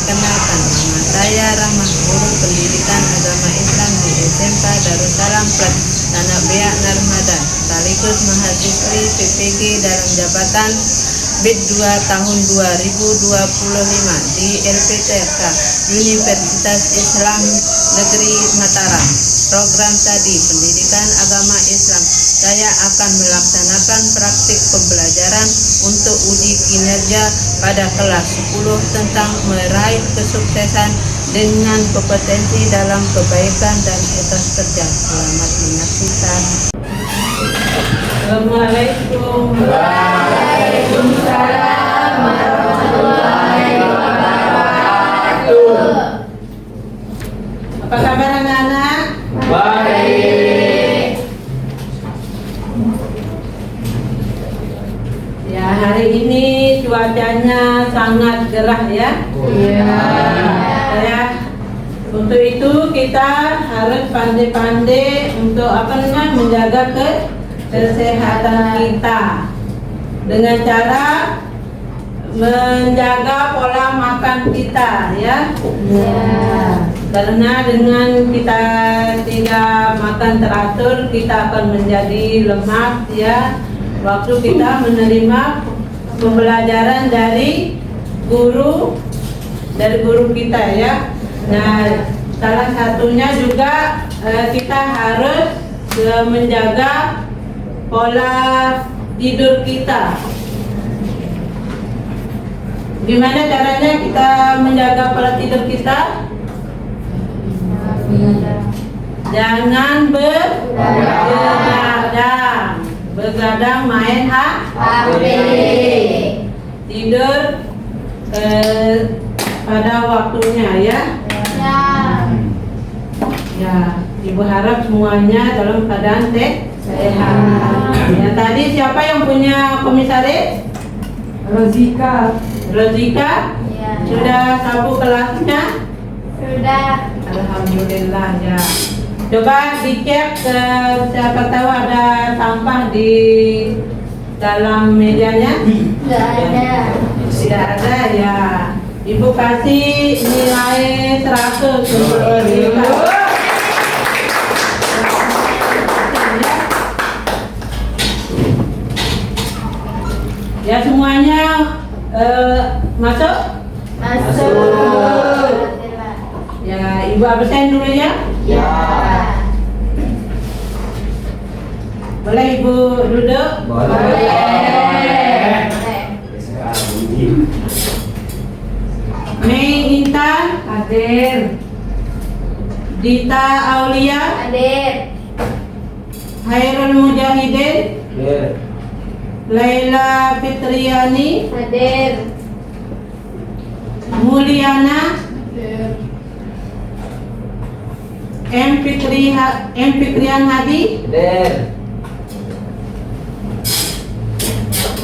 Perkenalkan, nama saya Rahmah, guru pendidikan agama Islam di SMK Darussalam Plat, Tanah Beak Narmada, sekaligus mahasiswi PPG dalam jabatan BID 2 tahun 2025 di LPTK Universitas Islam Negeri Mataram. Program tadi pendidikan agama Islam, saya akan melaksanakan praktik pembelajaran untuk uji kinerja pada kelas 10 tentang meraih kesuksesan dengan kompetensi dalam kebaikan dan etos kerja. Selamat menyaksikan. Assalamualaikum. Waalaikumsalam warahmatullahi wabarakatuh. Apa kabar anak-anak? Baik. Ya, hari ini cuacanya sangat gerah ya. Iya. Untuk itu kita harus pandai-pandai untuk menjaga kesehatan kita dengan cara menjaga pola makan kita ya. Karena dengan kita tidak makan teratur, kita akan menjadi lemak ya. Waktu kita menerima pembelajaran dari guru kita ya. Nah, salah satunya juga kita harus menjaga pola tidur kita. Gimana caranya kita menjaga pola tidur kita? Jangan begadang main HP. Tidur pada waktunya ya. Ya, Ibu harap semuanya dalam keadaan sehat. Ya, tadi siapa yang punya komisaris? Rozika. Ya. Sudah sabu kelasnya? Sudah. Alhamdulillah ya. Coba dicek siapa tahu ada sampah di dalam mejanya? Tidak ada. Tidak ada ya. Ibu kasih nilai 100 untuk Rozika. Ya, semuanya masuk? Masuk. Ya, Ibu absen dulu ya. Ya. Boleh Ibu duduk? Boleh. Mei Intan hadir. Dita Aulia Hadir. Hairul Mujahidin Laila Fitriani Hadir. Mulyana M. Fikrian Hadi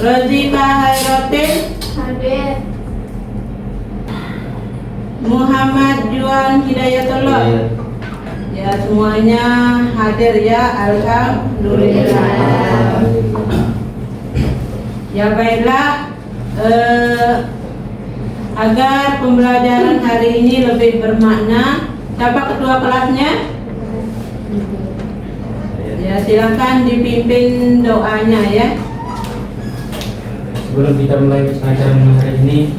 Rozika Hairotin Hadir. Muhammad Juan Hidayatullah. Ya, semuanya hadir ya. Alhamdulillah. Ya, baiklah, agar pembelajaran hari ini lebih bermakna, siapa ketua kelasnya? Ya, silakan dipimpin doanya ya. Sebelum kita mulai pelajaran hari ini,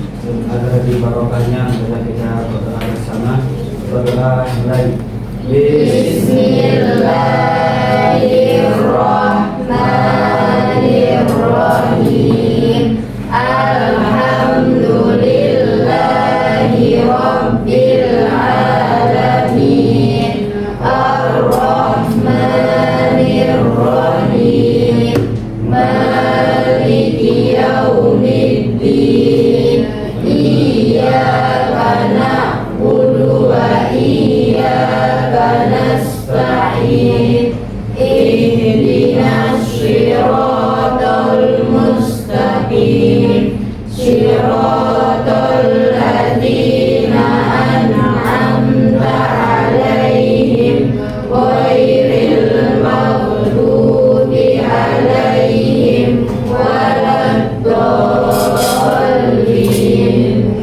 agar lebih barokahnya adalah kita berdoa bersama. Berdoa mulai. Bismillahirrahmanirrahim. Alhamdulillahi Rabbil alamin. Ar-Rahmanirrahim. Maliki yaumiddin. Iyyaka na'budu wa iyyaka nasta'in. Ihdinas siratal mustaqim. Siratal ladzina an'amta 'alaihim ghairil maghdubi 'alaihim waladdallin.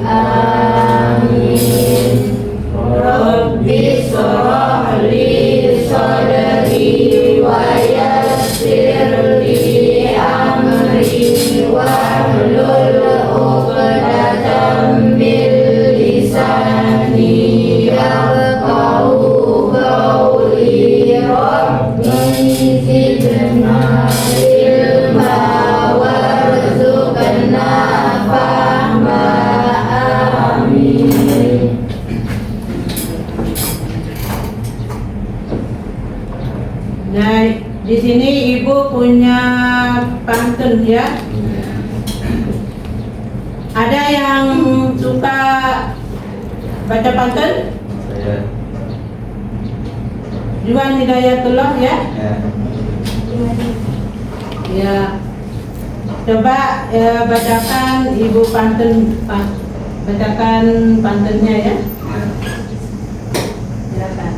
Amin. ya. Ada yang suka baca pantun? Saya. Juan Hidayatullah ya. Ya. Ya. Coba bacakan Ibu bacakan pantunnya ya. Silakan.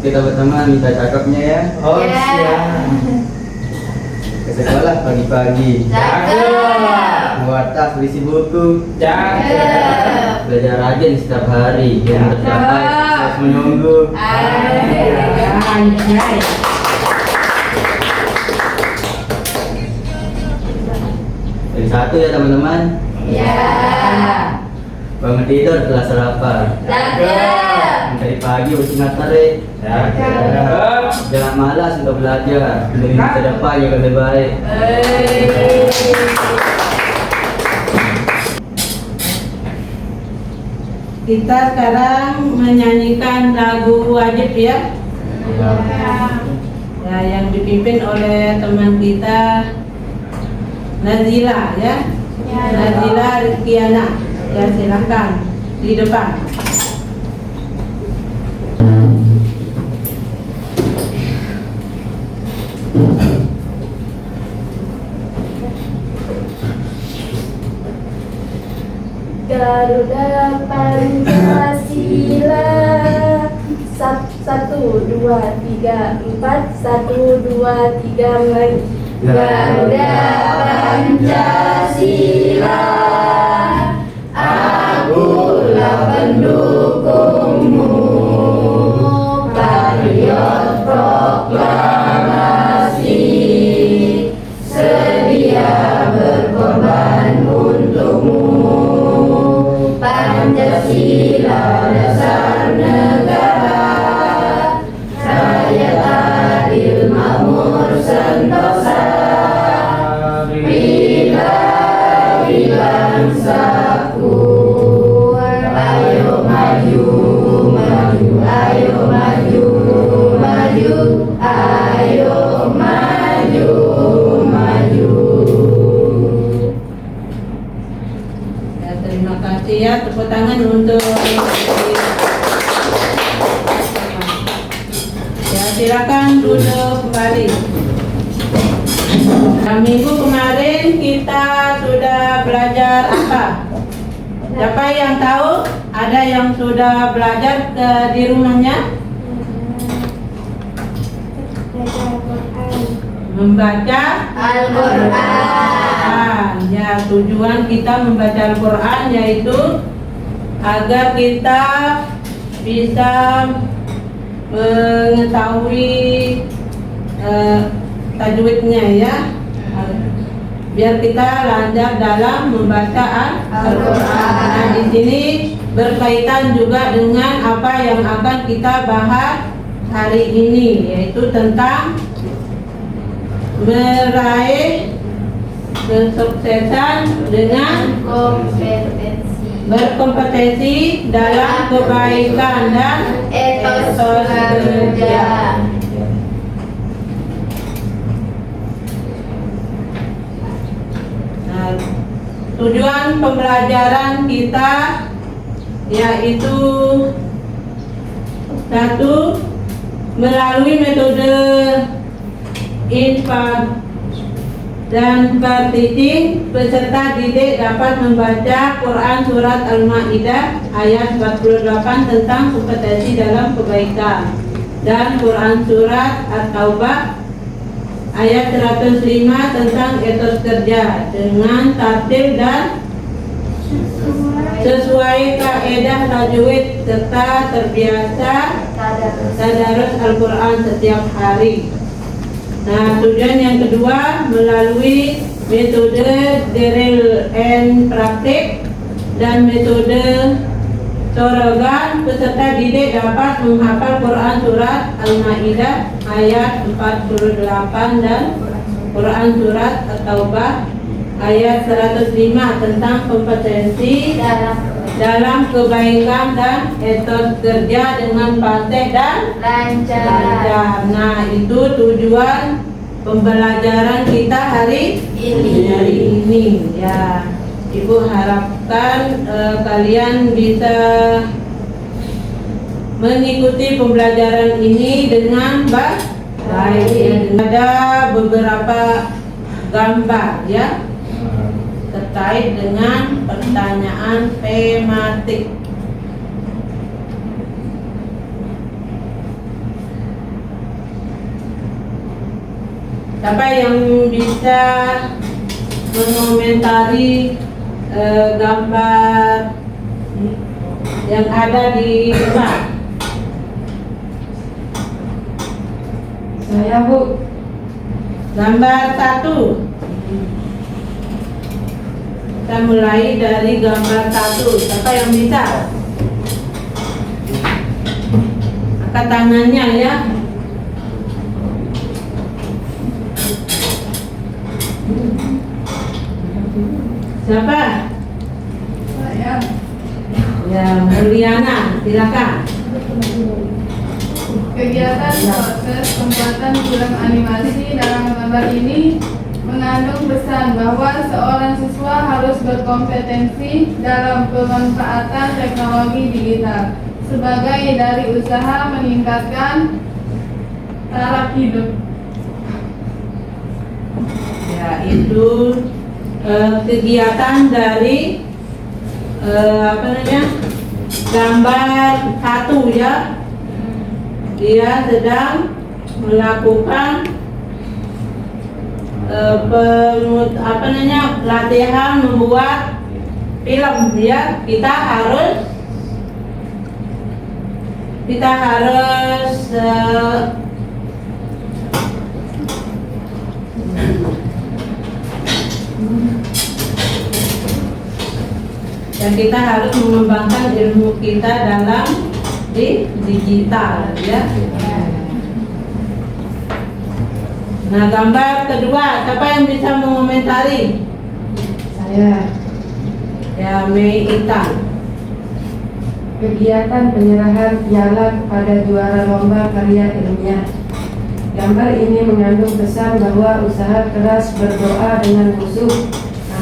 Kita pertama minta cakepnya ya. Oh, siap. Ke sekolah pagi-pagi. Cakep. Buat tas berisi buku. Cakep. Belajar rajin setiap hari. Yang tercapai sukses menunggu. Anjay. Dari satu ya teman-teman. Ya. Bangun tidur telah sarapan. Cakep. Dari pagi bersinar terik. Jangan malas untuk belajar. Demi masa depan yang lebih baik. Kita sekarang menyanyikan lagu wajib ya. Ya, yang dipimpin oleh teman kita Nazila ya. Nazila Rizkiana. Ya, silakan di depan. Garuda Pancasila. 1, 2, 3, 4. 1, 2, 3 lagi. Garuda Pancasila, akulah pendukungmu. Patriot proklamasi, sedia berkorban untukmu. Pancasila dasar negara, rakyat adil makmur sentosa. Bidari bangsaku, ayo maju, maju, ayo maju, maju, ayo maju, maju. Ya, terima kasih ya, tepuk tangan untuk ya, silakan duduk kembali. Minggu kemarin kita sudah belajar apa? Siapa yang tahu? Ada yang sudah belajar di rumahnya? Membaca Al-Quran. Ya, tujuan kita membaca Al-Quran yaitu agar kita bisa mengetahui tajwidnya ya, biar kita lancar dalam membaca Al-Quran. Nah, di sini berkaitan juga dengan apa yang akan kita bahas hari ini, yaitu tentang meraih kesuksesan dengan berkompetensi dalam kebaikan dan etos kerja. Nah, tujuan pembelajaran kita yaitu satu, melalui metode infak dan teaching, peserta didik dapat membaca Quran Surat Al-Ma'idah ayat 48 tentang kompetensi dalam kebaikan, dan Quran Surat At-Taubah ayat 105 tentang etos kerja dengan tartil dan sesuai kaidah tajwid, serta terbiasa tadarus Al-Quran setiap hari. Nah, tujuan yang kedua, melalui metode drill and praktik dan metode sorogan, peserta didik dapat menghafal Quran Surat Al-Ma'idah ayat 48 dan Quran Surat At-Taubah ayat 105 tentang kompetensi dalam kebaikan dan etos kerja dengan fasih dan lancar. Nah, itu tujuan pembelajaran kita hari ini ya. Ibu harapkan kalian bisa mengikuti pembelajaran ini dengan baik ya. Ada beberapa gambar ya terkait dengan pertanyaan tematik. Siapa yang bisa mengomentari gambar yang ada di depan? Saya, Bu. Gambar 1. Kita mulai dari gambar 1. Siapa yang bisa? Angkat tangannya ya. Siapa? Saya. Ya, Mulyana, silakan. Kegiatan proses pembuatan film animasi dalam gambar ini mengandung pesan bahwa seorang siswa harus berkompetensi dalam pemanfaatan teknologi digital sebagai dari usaha meningkatkan taraf hidup. Ya, itu kegiatan dari gambar 1 ya. Dia sedang melakukan latihan membuat film ya. Kita harus dan kita harus mengembangkan ilmu kita dalam di digital ya. Nah, gambar kedua, siapa yang bisa mengomentari? Saya. Ya, Mei Ita. Kegiatan penyerahan piala kepada juara lomba karya ilmiah. Gambar ini mengandung pesan bahwa usaha keras berdoa dengan khusyuk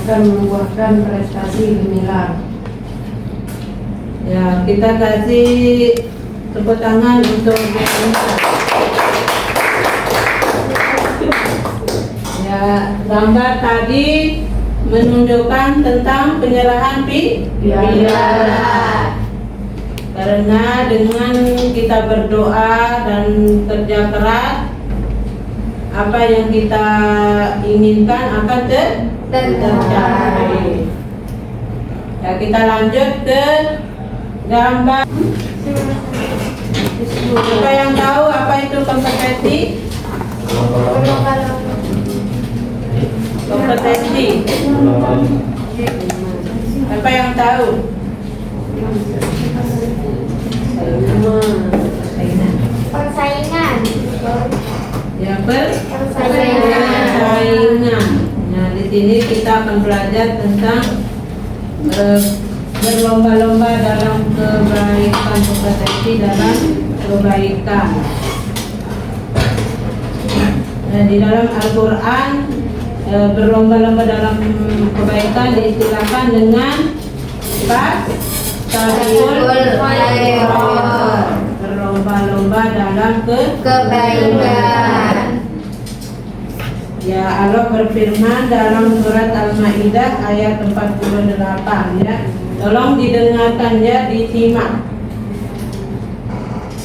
akan membuahkan prestasi gemilang. Ya, kita kasih tepuk tangan untuk Mei Ita. Ya, gambar tadi menunjukkan tentang penyerahan piala. Karena dengan kita berdoa dan kerja keras, apa yang kita inginkan akan tercapai. Ya, kita lanjut ke gambar. Siapa yang tahu apa itu kompetensi? Kompetensi. Siapa yang tahu? Persaingan. Ya, Persaingan. Nah, di sini kita akan belajar tentang berlomba-lomba dalam kebaikan, kompetensi dalam kebaikan. Nah, di dalam Al-Quran berlomba-lomba dalam kebaikan diistilahkan dengan berlomba-lomba dalam Kebaikan. Ya, Allah berfirman dalam surat Al-Maidah ayat 48 ya. Tolong didengarkan ya, disimak.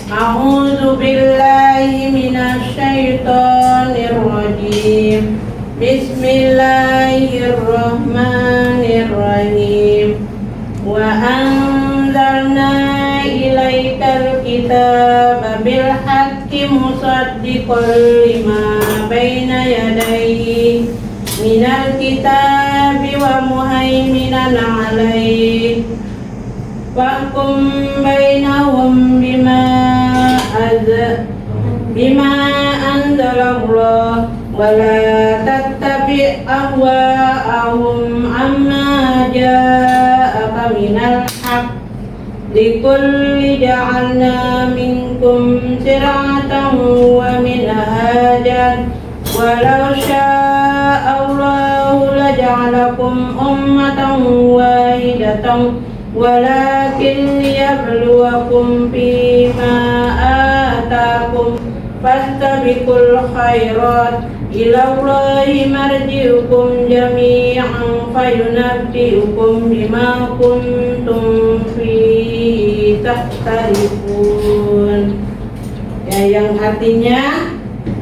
A'udzu billahi minasy syaithanir rajim. Bismillahirrahmanirrahim. Wa anzalna ilaikal kitaba bil haqqi musaddiqan lima baina yadayhi minal kitabi wa muhaiminan alaihi fahkum bainahum bima anzalallah wa la tattabi' ahwa'ahum amma ja'aka minal haqq likulli ja'alna minkum sir'atan wa minhajan walau sya'allahu laja'alakum ummatan wahidatan walakin liyabluwakum fima atakum fastabiqul khairat ilallahi marji'ukum jami'an fayunabbi'ukum bima kuntum fihi takhtalifun. Ya, yang artinya,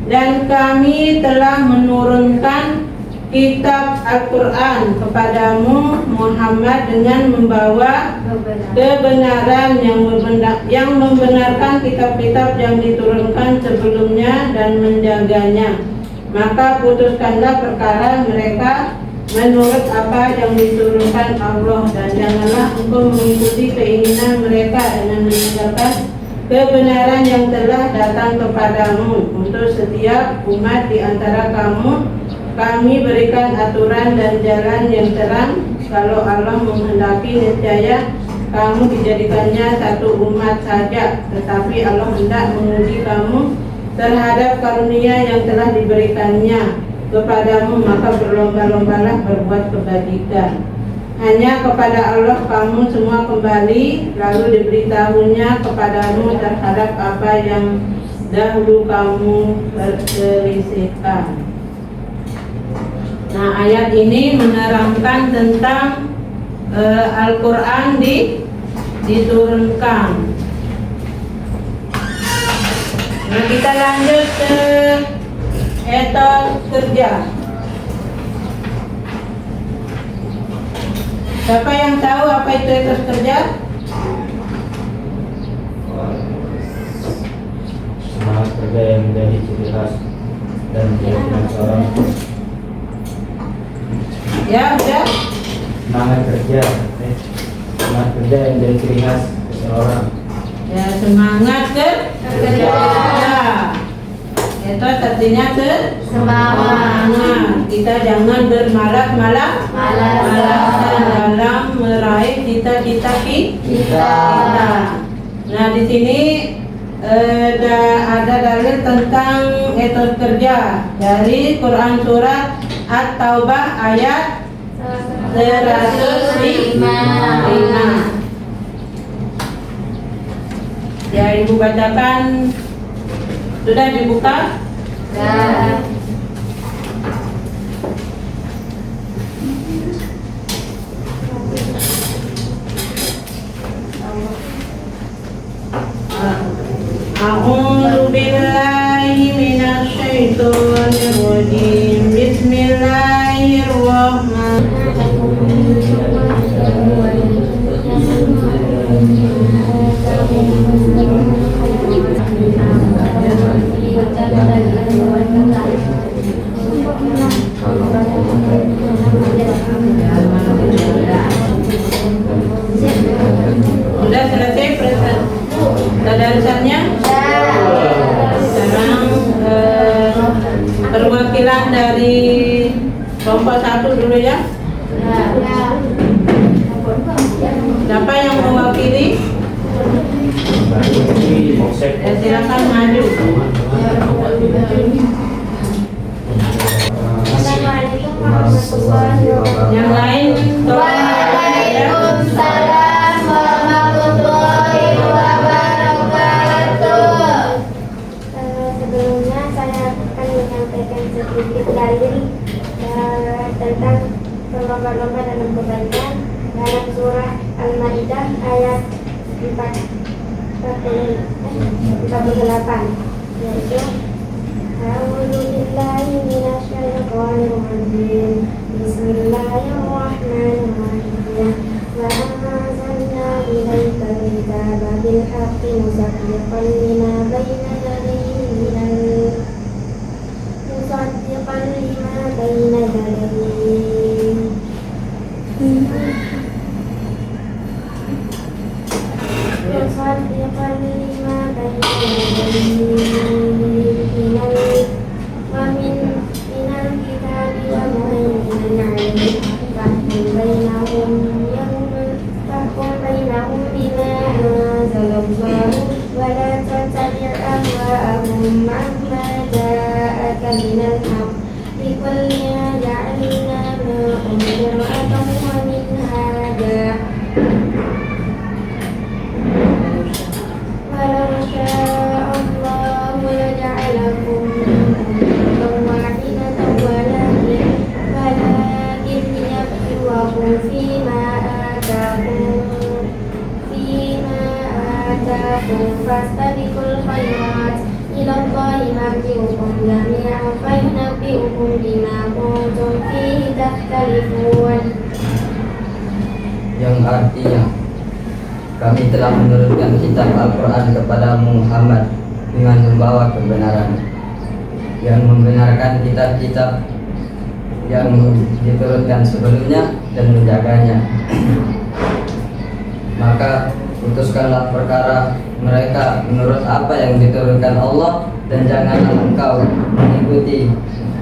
dan kami telah menurunkan kitab Al-Quran kepadamu Muhammad dengan membawa kebenaran yang membenarkan kitab-kitab yang diturunkan sebelumnya dan menjaganya. Maka putuskanlah perkara mereka menurut apa yang diturunkan Allah, dan janganlah engkau mengikuti keinginan mereka dengan meninggalkan kebenaran yang telah datang kepadamu. Untuk setiap umat di antara kamu kami berikan aturan dan jalan yang terang. Kalau Allah menghendaki, niscaya kamu dijadikannya satu umat saja, tetapi Allah hendak menguji kamu terhadap karunia yang telah diberikannya kepadamu, maka berlomba-lombalah berbuat kebajikan. Hanya kepada Allah kamu semua kembali, lalu diberitahunya kepadamu terhadap apa yang dahulu kamu perselisihkan. Nah, ayat ini menerangkan tentang Al-Quran diturunkan. Nah, kita lanjut ke etos kerja. Siapa yang tahu apa itu etos kerja? Semangat kerja yang menjadi ciri khas dan keyakinan seorang. Ya, udah. Semangat kerja yang menjadi ciri khas seseorang. Ya, semangat kerja. Itu artinya semangat. Kita jangan bermalas-malasan dalam meraih cita-cita kita. Nah, di sini ada dalil tentang etos kerja dari Quran surat At-Taubah ayat 105. Ya, Ibu bacakan. Sudah dibuka? Ya. A'udzu billahi minasy syaithanir rajim. Sudah selesai tadarusannya? Sekarang perwakilan dari kelompok 1 dulu ya. Siapa yang mewakili? Ya, silakan maju. Assalamualaikum warahmatullahi wabarakatuh. Yang lain Waalaikumsalam warahmatullahi wabarakatuh. Sebelumnya saya akan menyampaikan sedikit dalil tentang lomba-lomba dalam kebaikan dalam surah Al-Maidah ayat 48, yaitu A'udzu billahi minasy syaithanir rajim. Bismillahirrahmanirrahim. Wa anzalna ilaikal kitaba bil haqqi musaddiqan lima baina yadayhi minal اختلفوا فاستبقوا الخيرات إلى الله مرجعكم جميعا فينبئكم بما كنتم فيه تختلفون. Yang artinya, kami telah menurunkan kitab Al-Quran kepadamu Muhammad dengan membawa kebenaran, yang membenarkan kitab-kitab yang diturunkan sebelumnya dan menjaganya. Maka putuskanlah perkara mereka menurut apa yang diturunkan Allah, dan janganlah engkau mengikuti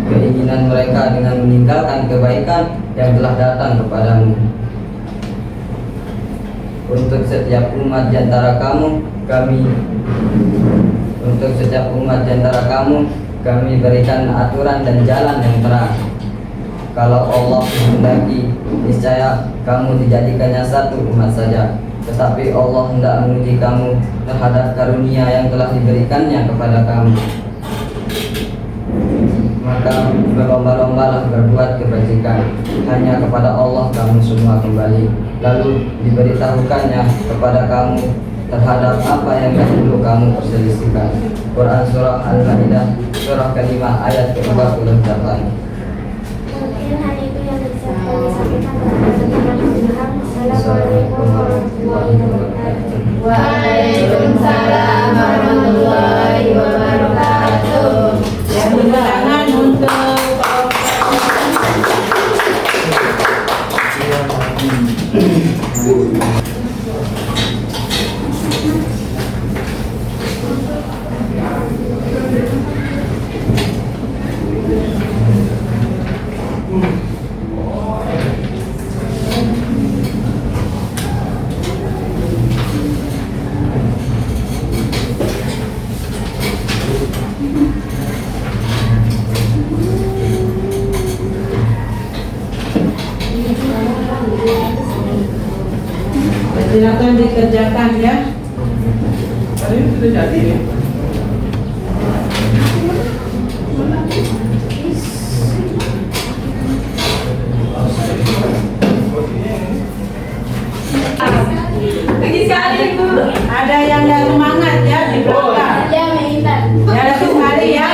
keinginan mereka dengan meninggalkan kebaikan yang telah datang kepadamu. Untuk setiap umat di antara kamu kami berikan aturan dan jalan yang terang. Kalau Allah menghendaki, niscaya kamu dijadikannya satu umat saja. Tetapi Allah hendak menguji kamu terhadap karunia yang telah diberikannya kepada kamu. Maka berlomba-lombalah berbuat kebajikan. Hanya kepada Allah kamu semua kembali. Lalu diberitahukannya kepada kamu terhadap apa yang dahulu kamu perselisihkan. Quran Surah Al-Ma'idah Surah kelima ayat ke-48. Mungkin hal itu yang bisa kami sampaikan kepada teman-teman. Assalamualaikum warahmatullahi wabarakatuh. Waalaikumsalam warahmatullahi wabarakatuh. Ya, undangan untuk silakan dikerjakan ya. Tadi sudah jadi ya. Ada yang gak semangat ya di belakang. Ya, Meintan. Ya, ada sekali ya.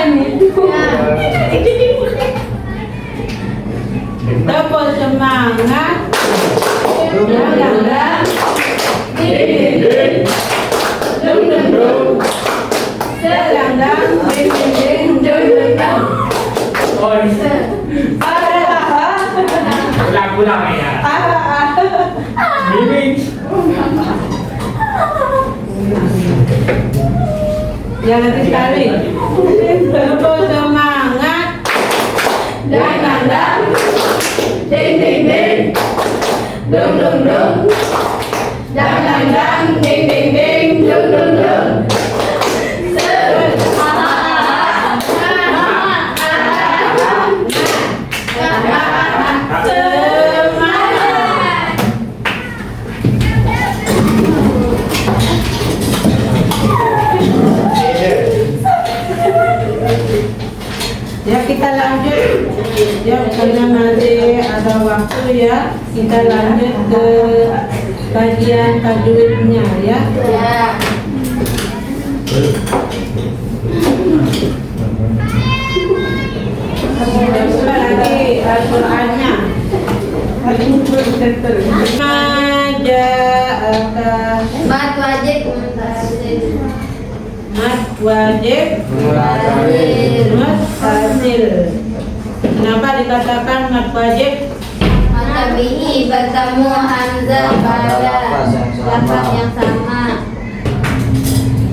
Tepuk semangat. Pulang ya. Bimbing. Yang nanti sekali. Tepuk semangat. Dang. Ding. Dung. Dang. Ding. Dung. Ya, kita lanjut ya, karena nanti ada waktu ya, kita lanjut ke kajian tajwidnya ya. Coba lagi Al-Qur'annya. Mat wajib mutasil. Kenapa dikatakan mat wajib? Matabihi bertemu hamzah pada lafaz yang sama.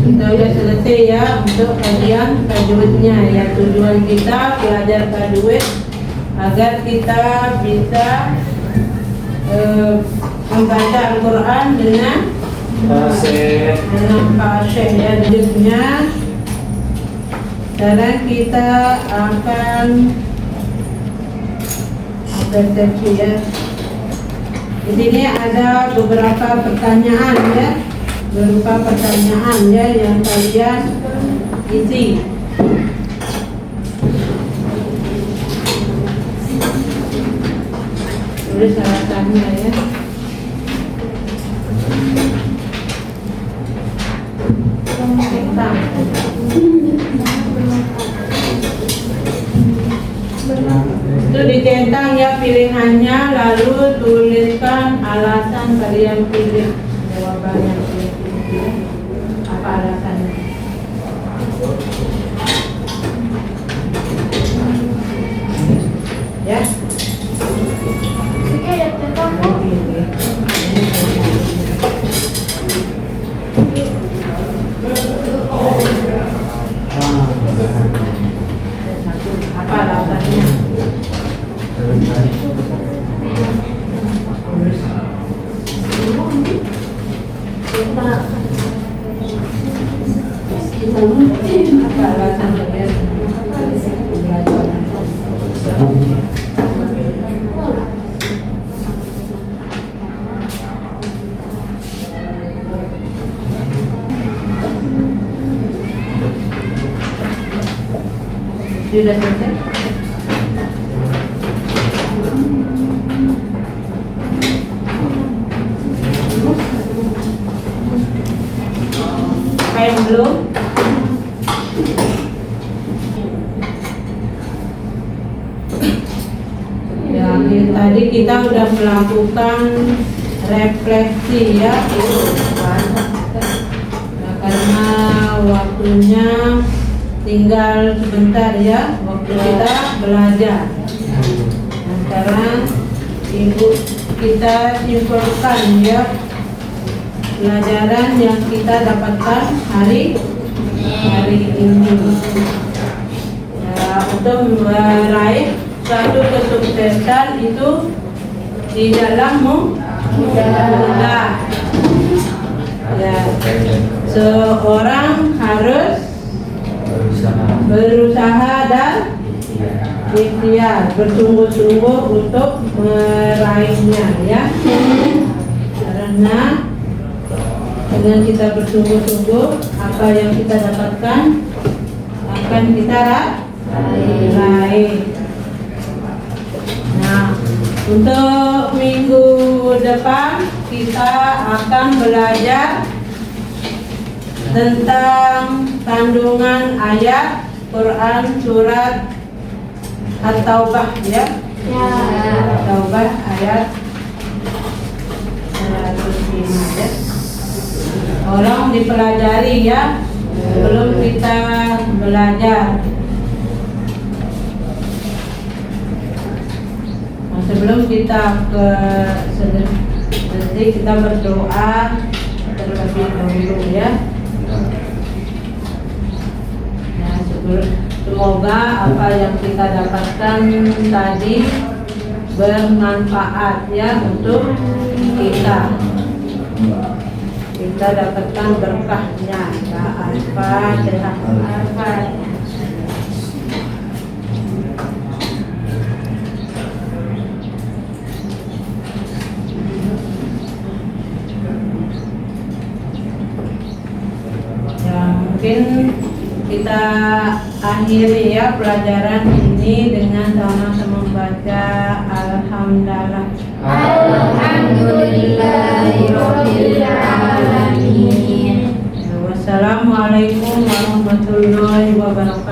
Kita sudah selesai ya untuk kajian tajwidnya ya. Tujuan kita belajar tajwid agar kita bisa membaca Al-Quran dengan fasih ya. Selanjutnya sekarang kita akan ya. Di sini ada beberapa pertanyaan ya, yang kalian isi. Tulis alasannya ya. Itu dicentang ya pilihannya, lalu tuliskan alasan kalian pilih jawaban yang kalian pilih. Apa alasannya? Ya. Oke, ya tentang Apa alasannya? Apa alasan kalian belajar? Sudah selesai? Yang belum? Ya, tadi kita udah melakukan refleksi ya. Nah, karena waktunya tinggal sebentar ya, waktu kita belajar. Nah, sekarang ibu kita simpulkan ya pelajaran yang kita dapatkan hari ini. Ya, untuk meraih suatu kesuksesan itu tidaklah mudah. Ya, seorang harus berusaha dan ikhtiar, bersungguh-sungguh untuk meraihnya ya. Karena dengan kita bersungguh-sungguh, apa yang kita dapatkan akan kita raih. Nah, untuk minggu depan kita akan belajar tentang kandungan ayat Quran surat At-Taubah ya. At-Taubah ayat 105 ya. Tolong dipelajari ya sebelum kita belajar. Nah, sebelum kita ke sedikit kita berdoa terlebih dahulu ya. Nah, semoga apa yang kita dapatkan tadi bermanfaat ya untuk kita. Kita dapatkan berkahnya. Al-Fatihah. Ya, mungkin kita akhiri ya pelajaran ini dengan sama-sama membaca Alhamdulillah. Alhamdulillahirabbil alamin. Wassalamualaikum warahmatullahi wabarakatuh.